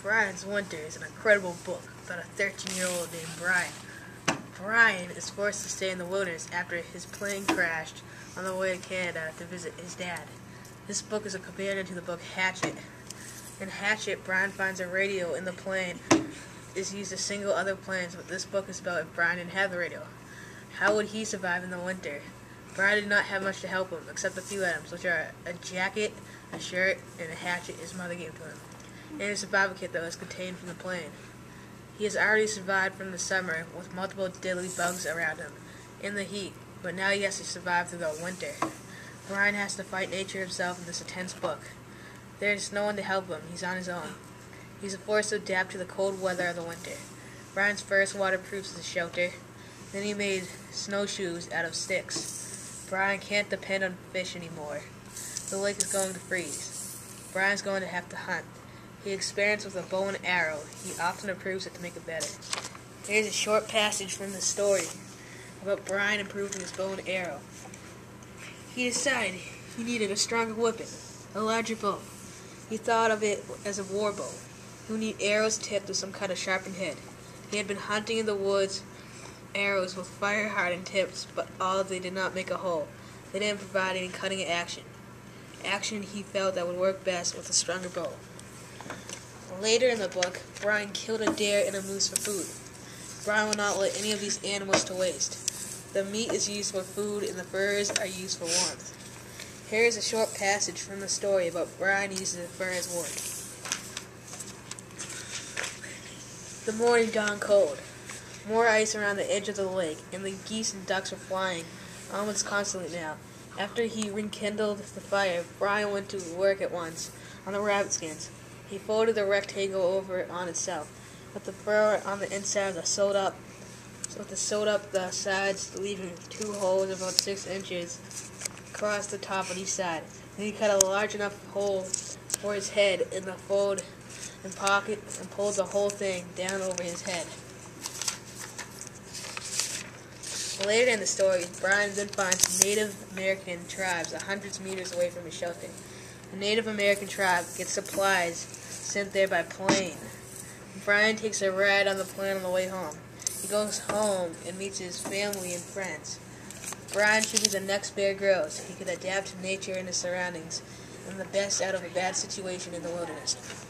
Brian's Winter is an incredible book about a 13-year-old named Brian. Brian is forced to stay in the wilderness after his plane crashed on the way to Canada to visit his dad. This book is a companion to the book Hatchet. In Hatchet, Brian finds a radio in the plane is used to single other planes, but this book is about if Brian didn't have the radio. How would he survive in the winter? Brian did not have much to help him, except a few items, which are a jacket, a shirt, and a hatchet his mother gave to him, and a survival kit that was contained from the plane. He has already survived from the summer with multiple deadly bugs around him in the heat, but now he has to survive through the winter. Brian has to fight nature himself in this intense book. There is no one to help him. He's on his own. He's forced to adapt to the cold weather of the winter. Brian's first waterproofs his shelter. Then he made snowshoes out of sticks. Brian can't depend on fish anymore. The lake is going to freeze. Brian's going to have to hunt. He experiments with a bow and arrow. He often improves it to make it better. Here's a short passage from the story about Brian improving his bow and arrow. He decided he needed a stronger weapon, a larger bow. He thought of it as a war bow. He would need arrows tipped with some kind of sharpened head. He had been hunting in the woods arrows with fire-hardened tips, but all they did not make a hole. They didn't provide any cutting action. Action he felt that would work best with a stronger bow. Later in the book, Brian killed a deer and a moose for food. Brian will not let any of these animals to waste. The meat is used for food and the furs are used for warmth. Here is a short passage from the story about Brian using the fur as wood. The morning dawned cold. More ice around the edge of the lake, and the geese and ducks were flying almost constantly now. After he rekindled the fire, Brian went to work at once on the rabbit skins. He folded the rectangle over on itself, with the fur on the inside sewed up the sides, leaving two holes about 6 inches across the top on each side. Then he cut a large enough hole for his head in the fold and pocket and pulled the whole thing down over his head. Later in the story, Brian then finds Native American tribes 100 meters away from his shelter. The Native American tribe gets supplies sent there by plane. Brian takes a ride on the plane on the way home. He goes home and meets his family and friends. Brian should be the next Bear Grylls. He could adapt to nature and his surroundings and the best out of a bad situation in the wilderness.